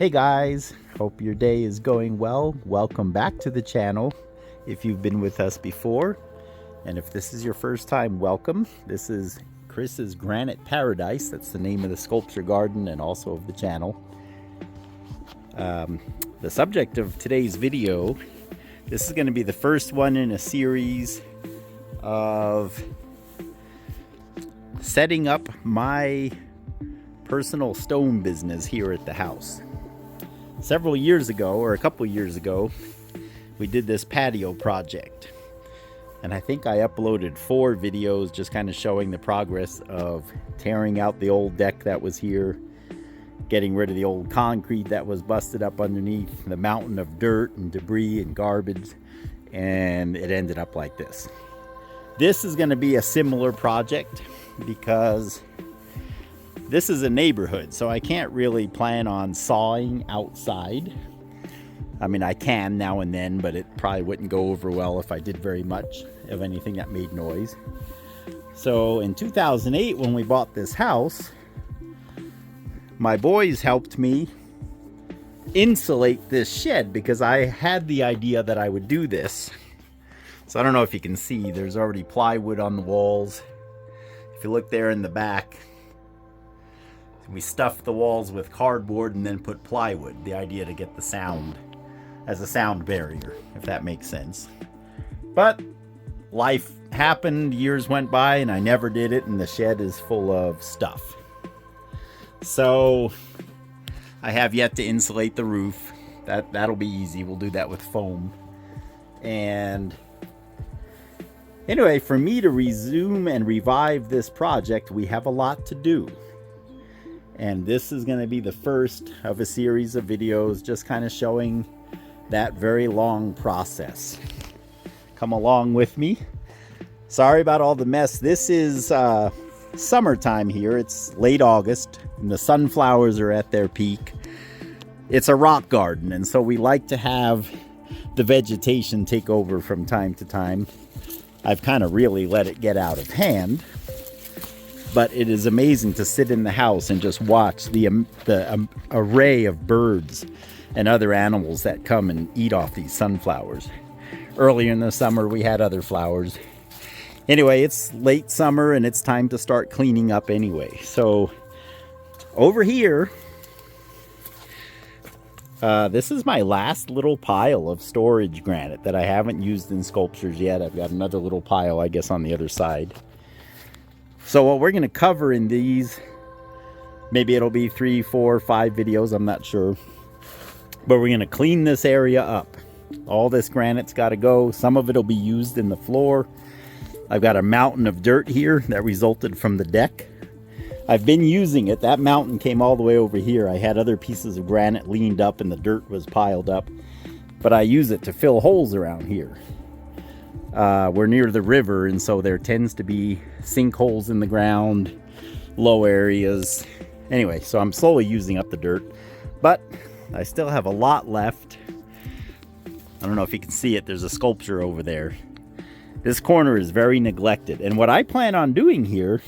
Hey guys, hope your day is going well. Welcome back to the channel if you've been with us before. And if this is your first time, welcome. This is Chris's Granite Paradise. That's the name of the sculpture garden and also of the channel. The subject of today's video, this is going to be the first one in a series of setting up my personal stone business here at the house. Several years ago, or a couple years ago, we did this patio project. And I think I uploaded 4 videos just kind of showing the progress of tearing out the old deck that was here, getting rid of the old concrete that was busted up underneath, the mountain of dirt and debris and garbage, and it ended up like this. This is going to be a similar project because this is a neighborhood, so I can't really plan on sawing outside. I mean, I can now and then, but it probably wouldn't go over well if I did very much of anything that made noise. So in 2008, when we bought this house, my boys helped me insulate this shed because I had the idea that I would do this. So I don't know if you can see, there's already plywood on the walls. If you look there in the back, we stuffed the walls with cardboard and then put plywood. The idea to get the sound as a sound barrier, if that makes sense. But life happened, years went by, and I never did it, and the shed is full of stuff. So I have yet to insulate the roof. That'll be easy. We'll do that with foam. And anyway, for me to resume and revive this project, we have a lot to do. And this is going to be the first of a series of videos just kind of showing that very long process. Come along with me. Sorry about all the mess. This is summertime here. It's late August and the sunflowers are at their peak. It's a rock garden, and so we like to have the vegetation take over from time to time. I've kind of really let it get out of hand. But it is amazing to sit in the house and just watch the array of birds and other animals that come and eat off these sunflowers. Earlier in the summer, we had other flowers. Anyway, it's late summer and it's time to start cleaning up anyway. So over here, this is my last little pile of storage granite that I haven't used in sculptures yet. I've got another little pile, I guess, on the other side. So what we're going to cover in these, maybe it'll be 3, 4, 5 videos, I'm not sure. But we're going to clean this area up. All this granite's got to go. Some of it will be used in the floor. I've got a mountain of dirt here that resulted from the deck. I've been using it. That mountain came all the way over here. I had other pieces of granite leaned up and the dirt was piled up. But I use it to fill holes around here. We're near the river, and so there tends to be sinkholes in the ground, low areas. Anyway, so I'm slowly using up the dirt, but I still have a lot left. I don't know if you can see it. There's a sculpture over there. This corner is very neglected, and what I plan on doing here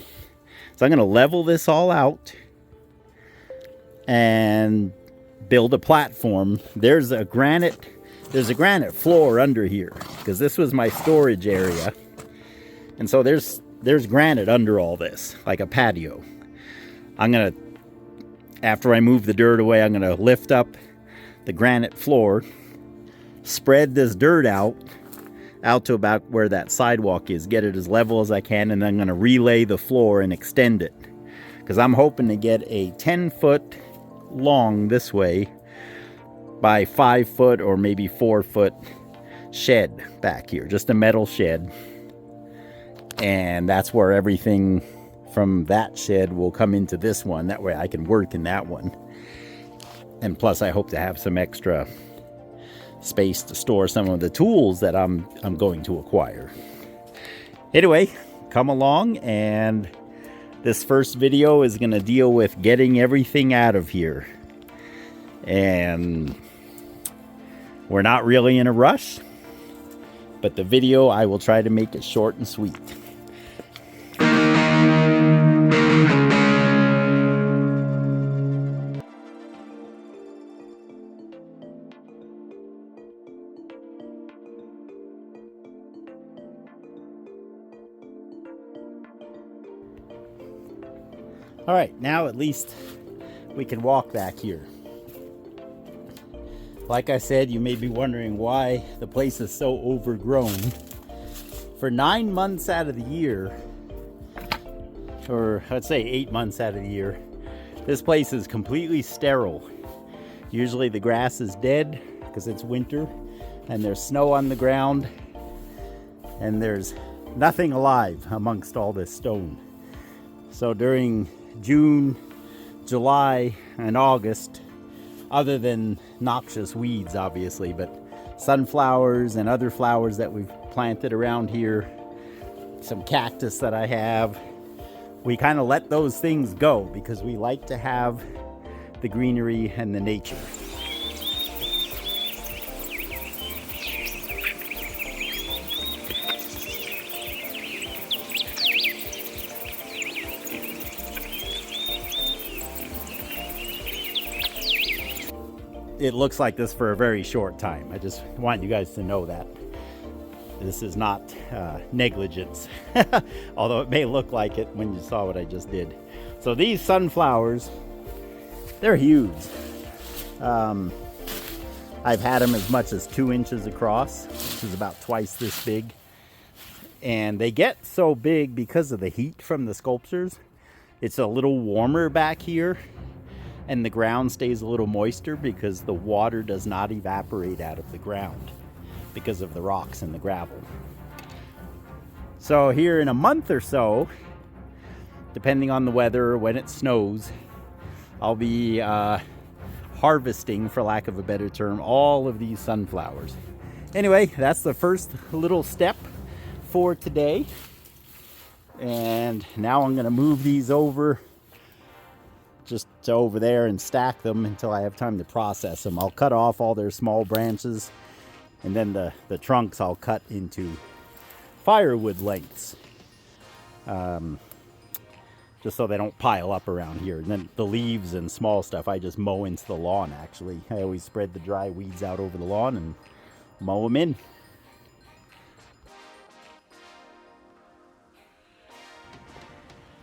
is I'm going to level this all out and build a platform. There's a granite floor under here because this was my storage area, and so there's granite under all this, like a patio. After I move the dirt away, I'm gonna lift up the granite floor, spread this dirt out to about where that sidewalk is, get it as level as I can, and then I'm gonna relay the floor and extend it because I'm hoping to get a 10-foot long this way by 5-foot or maybe 4-foot shed back here, just a metal shed. And that's where everything from that shed will come into this one. That way I can work in that one. And plus I hope to have some extra space to store some of the tools that I'm going to acquire. Anyway, come along, and this first video is going to deal with getting everything out of here. And we're not really in a rush, but the video, I will try to make it short and sweet. All right, now at least we can walk back here. Like I said, you may be wondering why the place is so overgrown. For 9 months out of the year, or let's say 8 months out of the year, this place is completely sterile. Usually the grass is dead because it's winter and there's snow on the ground and there's nothing alive amongst all this stone. So during June, July, and August, other than noxious weeds obviously, but sunflowers and other flowers that we've planted around here, some cactus that I have, we kind of let those things go because we like to have the greenery and the nature. It looks like this for a very short time. I just want you guys to know that. This is not negligence, although it may look like it when you saw what I just did. So these sunflowers, they're huge. I've had them as much as 2 inches across, which is about twice this big. And they get so big because of the heat from the sculptures. It's a little warmer back here, and the ground stays a little moister because the water does not evaporate out of the ground because of the rocks and the gravel. So here in a month or so, depending on the weather, when it snows, I'll be harvesting, for lack of a better term, all of these sunflowers. Anyway, that's the first little step for today. And now I'm going to move these over just to over there and stack them until I have time to process them. I'll cut off all their small branches, and then the trunks I'll cut into firewood lengths, just so they don't pile up around here. And then the leaves and small stuff I just mow into the lawn. Actually, I always spread the dry weeds out over the lawn and mow them in.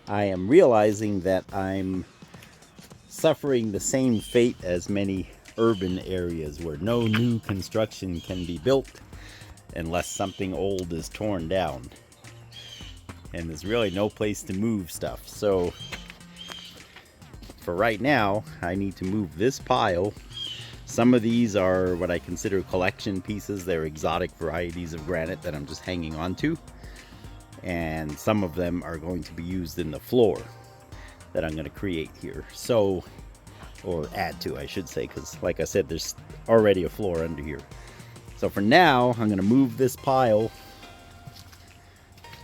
I am realizing that I'm suffering the same fate as many urban areas where no new construction can be built unless something old is torn down. And there's really no place to move stuff. So for right now, I need to move this pile. Some of these are what I consider collection pieces. They're exotic varieties of granite that I'm just hanging on to. And some of them are going to be used in the floor that I'm going to create here. So, or add to, I should say, because like I said, there's already a floor under here. So for now, I'm going to move this pile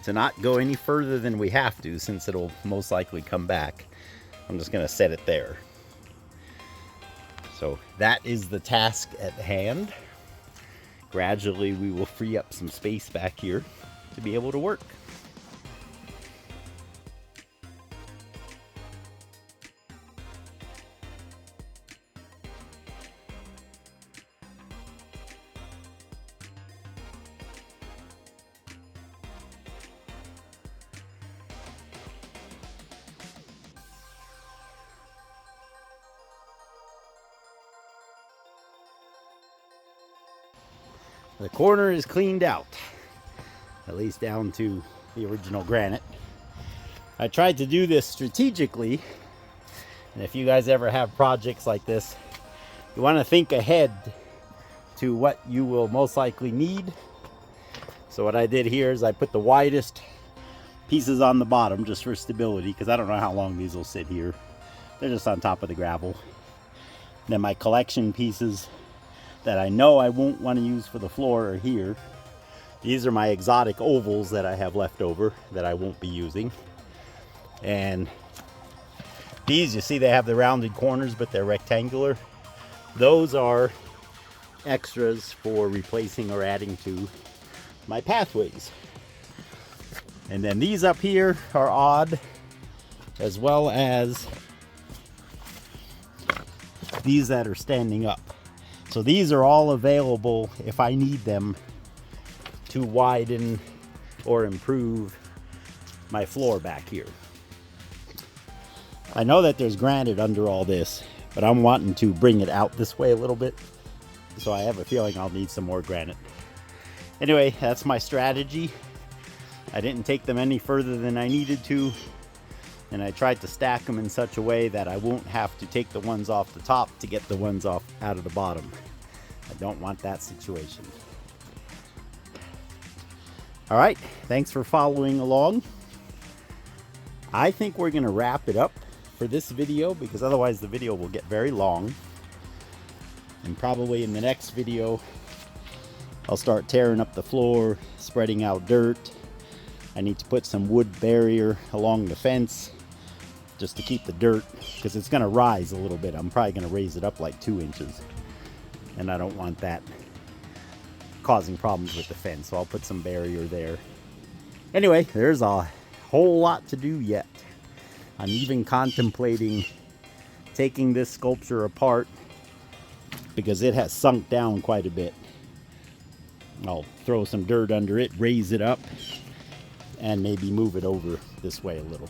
to not go any further than we have to, since it'll most likely come back. I'm just going to set it there. So that is the task at hand. Gradually, we will free up some space back here to be able to work. The corner is cleaned out, at least down to the original granite. I tried to do this strategically, and if you guys ever have projects like this, you want to think ahead to what you will most likely need. So what I did here is I put the widest pieces on the bottom just for stability, because I don't know how long these will sit here. They're just on top of the gravel. Then my collection pieces that I know I won't want to use for the floor are here. These are my exotic ovals that I have left over that I won't be using. And these, you see they have the rounded corners, but they're rectangular. Those are extras for replacing or adding to my pathways. And then these up here are odd, as well as these that are standing up. So these are all available if I need them to widen or improve my floor back here. I know that there's granite under all this, but I'm wanting to bring it out this way a little bit. So I have a feeling I'll need some more granite. Anyway, that's my strategy. I didn't take them any further than I needed to. And I tried to stack them in such a way that I won't have to take the ones off the top to get the ones off out of the bottom. I don't want that situation. All right, thanks for following along. I think we're gonna wrap it up for this video because otherwise the video will get very long. And probably in the next video, I'll start tearing up the floor, spreading out dirt. I need to put some wood barrier along the fence just to keep the dirt, because it's gonna rise a little bit. I'm probably gonna raise it up like 2 inches. And I don't want that causing problems with the fence, so I'll put some barrier there. Anyway, there's a whole lot to do yet. I'm even contemplating taking this sculpture apart because it has sunk down quite a bit. I'll throw some dirt under it, raise it up, and maybe move it over this way a little,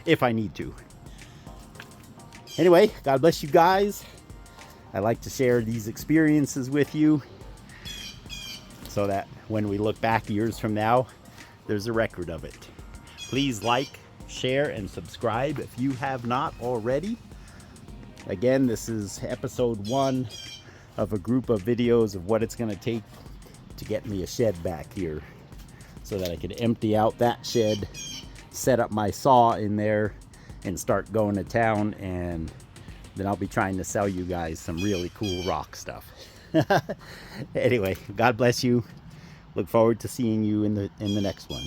if I need to. Anyway, God bless you guys. I like to share these experiences with you so that when we look back years from now, there's a record of it. Please like, share, and subscribe if you have not already. Again, this is episode 1 of a group of videos of what it's going to take to get me a shed back here so that I can empty out that shed, set up my saw in there, and start going to town, and then I'll be trying to sell you guys some really cool rock stuff. Anyway, God bless you. Look forward to seeing you in the next one.